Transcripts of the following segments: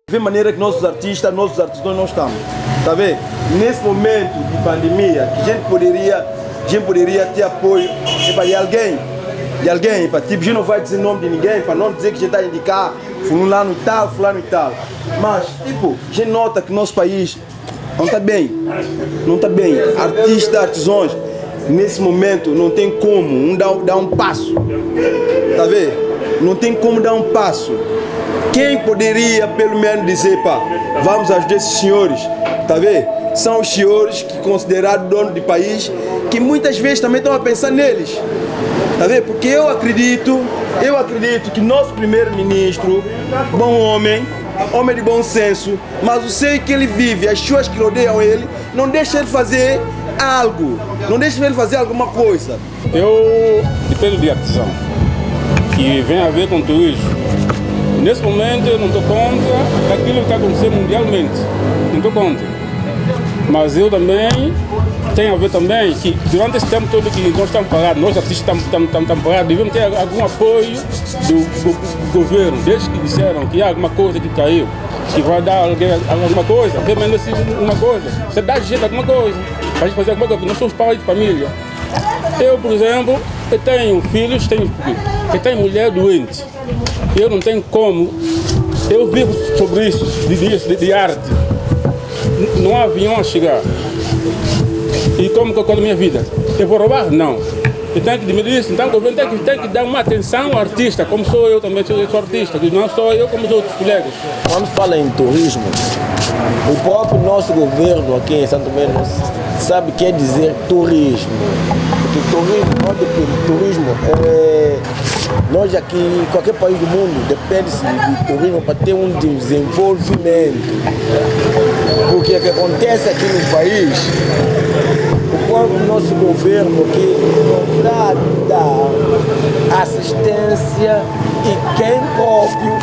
De maneira que nossos artistas não estamos. Tá vendo? Nesse momento de pandemia, que a gente poderia ter apoio de alguém. Tipo, a gente não vai dizer nome de ninguém, para não dizer que a gente está a indicar fulano e tal, fulano e tal. Mas, tipo, a gente nota que nosso país não está bem. Não está bem. Artistas, artesãos, nesse momento não tem como dar um passo. Tá vendo? Não tem como dar um passo. Quem poderia pelo menos dizer, pá, vamos ajudar esses senhores, tá vendo? São os senhores que considerados dono do país, que muitas vezes também estão a pensar neles, tá vendo? Porque eu acredito que nosso primeiro-ministro, bom homem de bom senso, mas eu sei que ele vive, as pessoas que rodeiam ele, não deixam ele fazer algo, não deixam ele fazer alguma coisa. Eu dependo de artesão, que vem a ver com turismo. Nesse momento eu não estou contra aquilo que está acontecendo mundialmente, não estou contra. Mas eu também tenho a ver também que durante esse tempo todo que nós estamos parados, nós artistas estamos parados, devemos ter algum apoio do governo, desde que disseram que há alguma coisa que caiu, que vai dar alguma coisa, pelo menos uma coisa, você dá jeito alguma coisa, para a gente fazer alguma coisa, porque nós somos pais de família. Eu, por exemplo, eu tenho filhos, eu tenho mulher doente. Eu não tenho como, eu vivo sobre isso, de arte. Não há avião a chegar. E como que eu conto a minha vida? Eu vou roubar? Não. Eu tenho que diminuir isso, então o governo tem que dar uma atenção ao artista, como sou eu também, sou artista, não só eu como os outros colegas. Quando fala em turismo, o próprio nosso governo aqui em Santo Tomé não sabe o que é dizer turismo. Porque turismo nós aqui, qualquer país do mundo, depende-se de turismo para ter um desenvolvimento. Porque o que acontece aqui no país, o próprio nosso governo aqui não dá assistência e quem próprio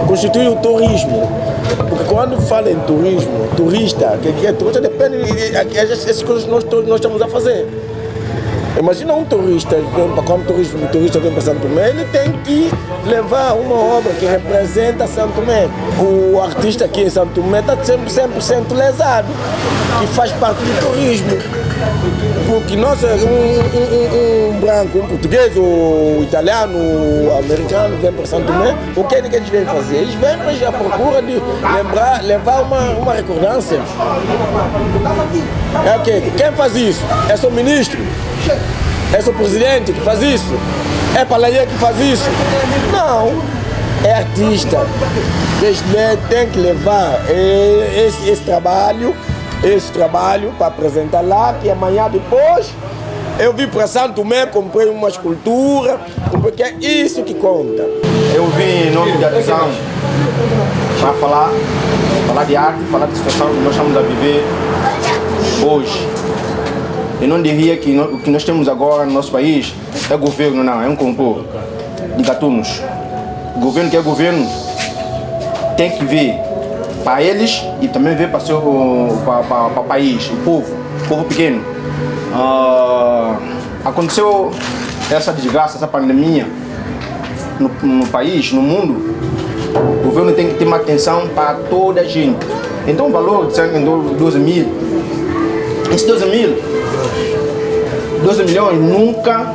constitui o turismo. Porque quando fala em turismo, turista, que é turista, depende dessas coisas que nós estamos a fazer. Imagina um turista, quando o turista vem para Santo Tomé, ele tem que levar uma obra que representa Santo Tomé. O artista aqui em Santo Tomé está sempre 100% lesado, que faz parte do turismo. Porque nós, um branco, um português, ou italiano, ou americano, vem para Santo Tomé, o que eles vêm fazer? Eles vêm à procura de levar uma recordância. É okay. Quem faz isso? É só o ministro? É só o presidente que faz isso? É Palaia que faz isso? Não, é artista. Eles têm que levar esse trabalho para apresentar lá, que amanhã depois eu vim para Santo Tomé, comprei uma escultura, porque é isso que conta. Eu vim em nome de artesão para falar de arte, falar da situação que nós estamos a viver hoje. Eu não diria que o que nós temos agora no nosso país é governo, não, é um complô de gatunos. O governo que é governo tem que ver para eles e também ver para o país, o povo pequeno. Aconteceu essa desgraça, essa pandemia no país, no mundo. O governo tem que ter uma atenção para toda a gente. Então o valor de 12 mil, esse 12 milhões nunca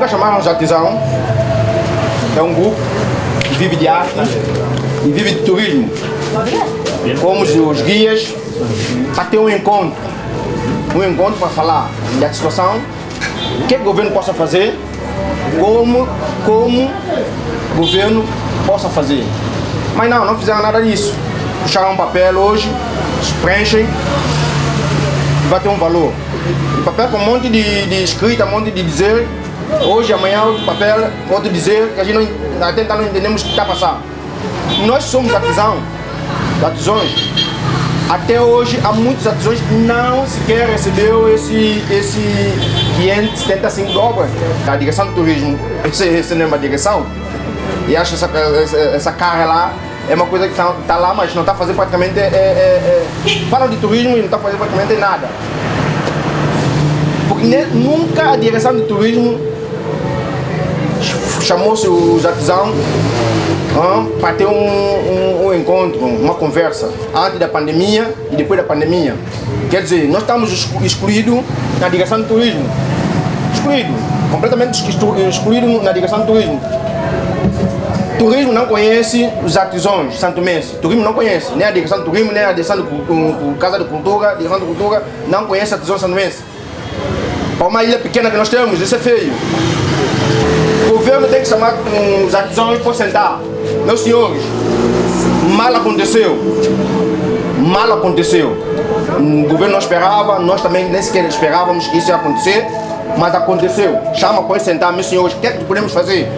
chamaram de artesão. É um grupo que vive de arte e vive de turismo. Como os guias, para ter um encontro para falar da situação, o que o governo possa fazer, como o governo possa fazer. Mas não fizeram nada disso. Puxaram um papel hoje, preenchem, vai ter um valor. O papel com um monte de escrita, um monte de dizer. Hoje, amanhã, outro papel, outro dizer, que a gente até não entendemos o que está passando. nós somos artesãos, até hoje há muitos artesãos que não sequer recebeu esse 575 dólares. A direção do turismo, essa não é uma direção, e acho essa cara lá é uma coisa que está lá, mas não está fazendo praticamente, falam de turismo e não está fazendo praticamente nada. Porque nunca a direção de turismo chamou-se os artesãos para ter um encontro, uma conversa, antes da pandemia e depois da pandemia. Quer dizer, nós estamos excluídos na direção do turismo. Excluídos, completamente excluídos na direção do turismo. Turismo não conhece os artesãos santomenses. Turismo não conhece, nem a direção do turismo, nem a direção do Casa de Cultura, a direção de cultura não conhece artesãos santomenses. Para uma ilha pequena que nós temos, isso é feio. O governo tem que chamar os artesãos para sentar. Meus senhores, mal aconteceu. Mal aconteceu. O governo não esperava, nós também nem sequer esperávamos que isso ia acontecer, mas aconteceu. Chama para sentar, meus senhores, o que é que podemos fazer?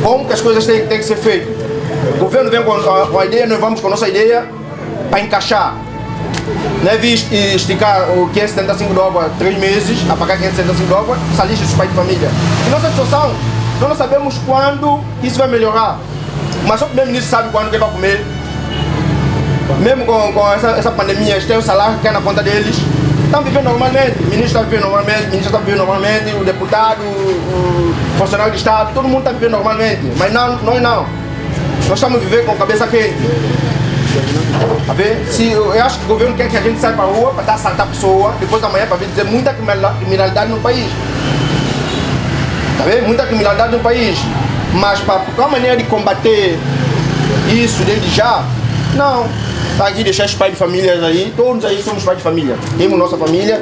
Como que as coisas têm que ser feitas? O governo vem com a ideia, nós vamos com a nossa ideia para encaixar. Não é visto esticar o 575 dólares 3 meses, a pagar 575 dólares, salista dos pais de família. E nossa situação, nós não sabemos quando isso vai melhorar. Mas só o primeiro-ministro sabe quando que vai comer. Mesmo com essa pandemia, eles têm o salário que cai na conta deles. Estão vivendo normalmente, o ministro está vivendo normalmente, o ministro está vivendo normalmente, o deputado, o funcionário de Estado, todo mundo está vivendo normalmente. Mas não, nós não. Nós estamos vivendo com a cabeça quente. A ver? Eu acho que o governo quer que a gente saia para a rua para dar assaltar a pessoa, depois da manhã para ver dizer muita criminalidade no país. Tá vendo? Muita criminalidade no país. Mas para qual maneira de combater isso desde já? Não. Está aqui deixar os pais de família aí, todos aí somos pais de família. Temos nossa família,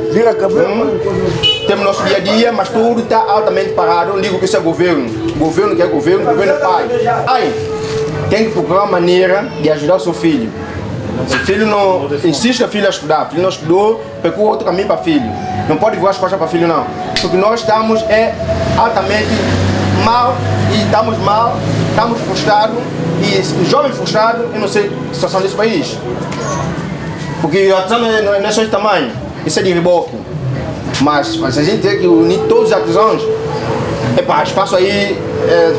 temos nosso dia a dia, mas tudo está altamente parado. Eu não digo que isso é governo. Governo que é governo, governo é pai. Pai tem que procurar uma maneira de ajudar o seu filho. Se o filho não insiste a filha a estudar, o filho não estudou, procura outro caminho para filho. Não pode voar as costas para filho não. Porque nós estamos altamente mal e estamos mal, estamos frustrados. E jovem frustrado, eu não sei a situação desse país. Porque a artesão não é só de tamanho, isso é de reboco. Mas a gente tem que unir todos os artesãos, o espaço aí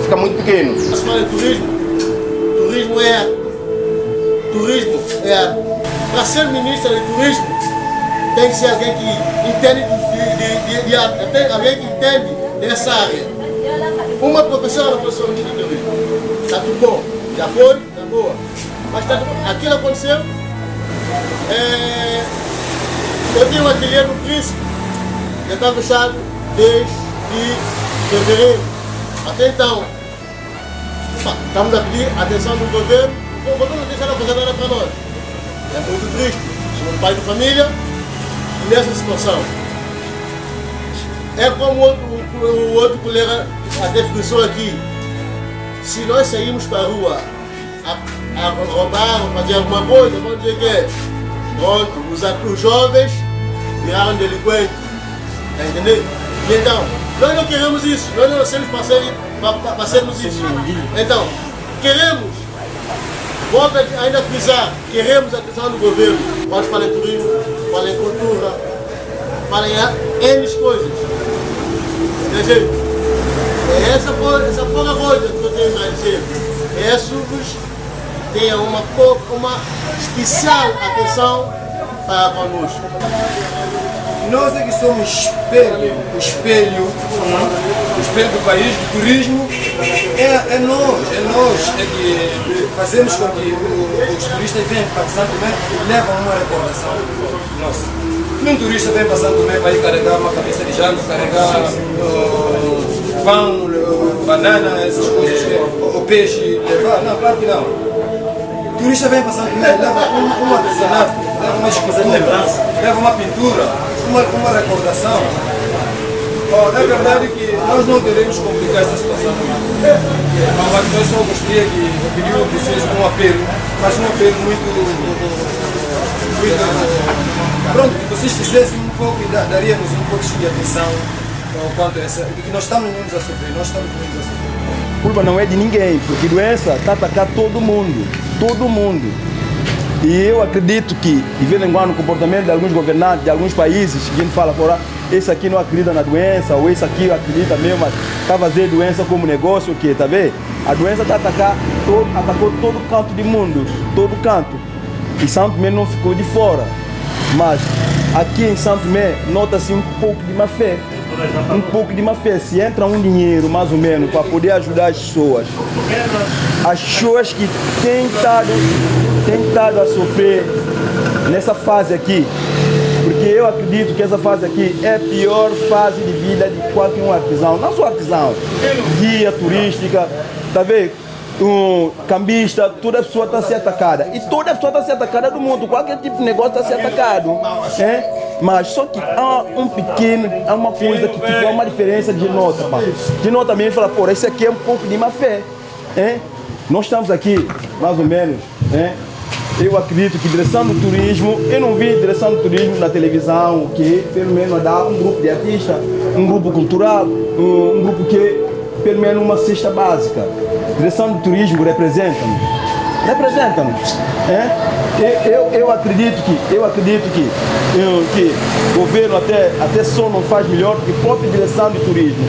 fica muito pequeno. Se fala em turismo, para ser ministro de turismo, tem que ser alguém que entende alguém que entende dessa área. Uma professora de turismo, está tudo bom, já foi, está boa. Mas aquilo aconteceu. Eu tinha um ateliê no Príncipe, já está fechado desde fevereiro. Até então, estamos a pedir atenção do governo. O governo não deixa fazer nada para nós. É muito triste. Somos pai de família nessa situação. É como o outro colega até frisou aqui. Se nós sairmos para a rua a roubar ou fazer alguma coisa, vamos dizer que os jovens viraram delinquentes. Está entendendo? E então, nós não queremos isso. Nós não nascemos para sermos isso. Então, queremos, volto ainda a frisar, queremos a atenção do governo. Vamos falar em turismo, falar em cultura, falar em N coisas. Entendeu? Essa pouca coisa que eu tenho a dizer. Jesus tenha uma especial atenção para conosco. Nós é que somos o espelho do país, do turismo. É nós que fazemos com que os turistas venham para Santo Tomé e levam uma recordação nossa. Nenhum turista vem para Santo Tomé para ir carregar uma cabeça de jango, carregar pão, banana, essas coisas, o peixe, levar. Não, claro que não. O turista vem para Santo Tomé, leva um artesanato, leva uma escusania, leva uma pintura, uma recordação. É verdade que nós não queremos complicar essa situação. Mas nós só gostaria que pedir a vocês um apelo, mas um apelo muito pronto, que vocês fizessem um pouco e daríamos um pouco de atenção quanto a essa, que nós estamos a sofrer, culpa não é de ninguém, porque doença está atacando todo mundo, todo mundo. E eu acredito que, de vez em quando, o comportamento de alguns governantes, de alguns países, que a gente fala fora, esse aqui não acredita na doença, ou esse aqui acredita mesmo, mas está fazendo doença como negócio, o quê, tá vendo? A doença está atacou todo canto do mundo, todo canto. E Santo Tomé não ficou de fora. Mas aqui em Santo Tomé nota-se um pouco de má fé. Um pouco de má fé. Se entra um dinheiro, mais ou menos, para poder ajudar as pessoas que têm estado a sofrer nessa fase aqui, porque eu acredito que essa fase aqui é a pior fase de vida de qualquer um artesão, não só artesão, guia turística, tá vendo? Um cambista, toda pessoa está a ser atacada. E toda pessoa está a ser atacada do mundo, qualquer tipo de negócio está a ser atacado. Mas só que há há uma coisa que tipo, há uma diferença de nota. Pá. De nota mesmo, fala, pô, esse aqui é um pouco de má fé. Nós estamos aqui, mais ou menos, eu acredito que direção do turismo, eu não vi direção do turismo na televisão, que pelo menos dá um grupo de artistas, um grupo cultural, um grupo que pelo menos uma cesta básica. Direção do turismo representa-nos. Eu acredito que o governo até só não faz melhor que a própria direção do turismo,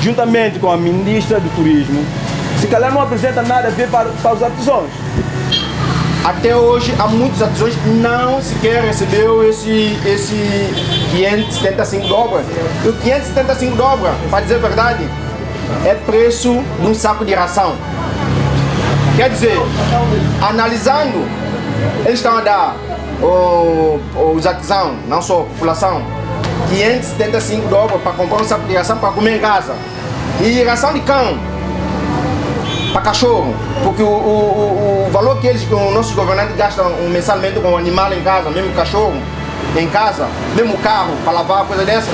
juntamente com a ministra do turismo, se calhar não apresenta nada a ver para os artesãos. Até hoje, há muitos artesãos que não sequer recebeu esse 575 dobras. E o 575 dobras, para dizer a verdade, é preço de um saco de ração. Quer dizer, analisando, eles estão a dar os artesãos, não só a população, 575 dobras para comprar um saco de ração para comer em casa. E ração de cão para cachorro, porque o valor que os nossos governantes gastam mensalmente com o animal em casa, mesmo o cachorro em casa, mesmo o carro para lavar, coisa dessa,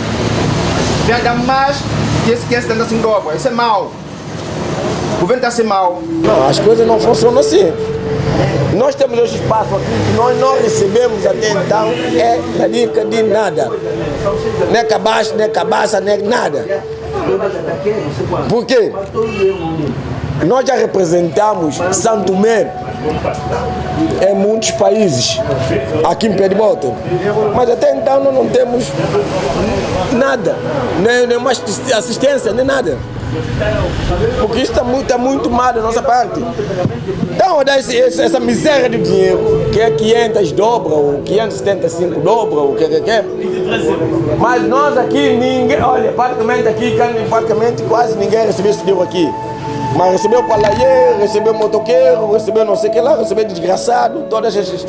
vai dar mais que esse 575 dobras. Isso é mau. O governo está a ser mau. Não, as coisas não funcionam assim. Nós temos esse espaço aqui que nós não recebemos até então, na dica de nada. Nem cabaço, nem cabaça, nem nada. Por quê? Nós já representamos Santo Tomé em muitos países, aqui em Pé de Bota, mas até então nós não temos nada, nem mais assistência, nem nada. Porque isso está muito mal da nossa parte. Então, essa miséria de dinheiro, que é 500 dobras, ou 575 dobras, ou o que é. Mas nós aqui, ninguém, olha, praticamente aqui, praticamente quase ninguém recebeu esse dinheiro aqui. Mas recebeu palaier, recebeu motoqueiro, recebeu não sei o que lá, recebeu desgraçado, todas essas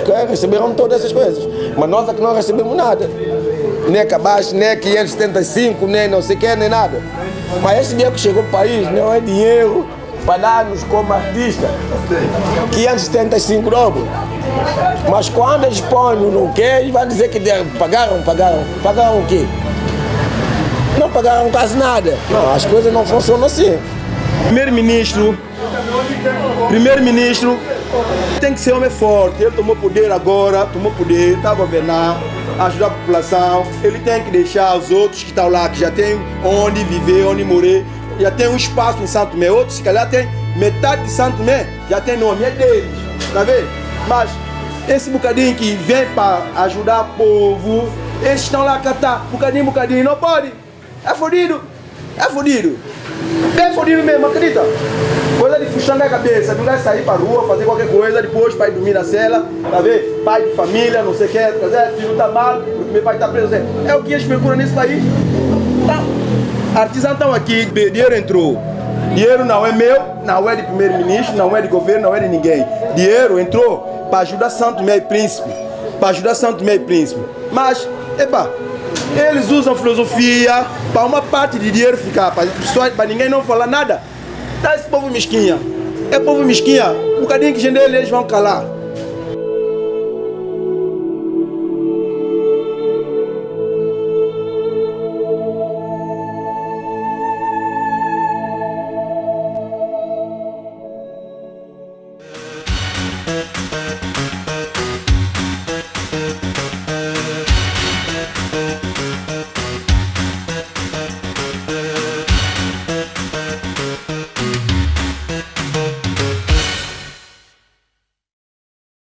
coisas, receberam todas essas coisas. Mas nós aqui não recebemos nada. Nem cabaço, nem 575, nem não sei o que, nem nada. Mas esse dinheiro que chegou para o país não é dinheiro para dar-nos como artista. 575 dobras. Mas quando eles põem no que, eles vão dizer que pagaram. Pagaram o quê? Não pagaram quase nada. Não, as coisas não funcionam assim. Primeiro-ministro tem que ser homem forte. Ele tomou poder agora, está a governar, ajudar a população. Ele tem que deixar os outros que estão lá, que já tem onde viver, onde morar, já tem um espaço em Santo Tomé. Outros, se calhar, tem metade de Santo Tomé, já tem nome, é deles, tá vendo? Mas esse bocadinho que vem para ajudar o povo, eles estão lá a catar, bocadinho, não pode. É fodido. Bem fodido mesmo, acredita? Coisa de fuxar na cabeça, não vai sair para rua, fazer qualquer coisa, depois pai dormir na cela, tá vendo? Pai de família, não sei o que, filho tá mal, meu pai tá preso. É o que eles procuram nesse país. Tá. Artesãos estão aqui, dinheiro entrou. Dinheiro não é meu, não é de primeiro-ministro, não é de governo, não é de ninguém. Dinheiro entrou para ajudar Santo Tomé e Príncipe. Mas, eles usam filosofia para uma parte de dinheiro ficar, para ninguém não falar nada. Dá esse povo mesquinha. É povo mesquinha. Um bocadinho que gente eles vão calar.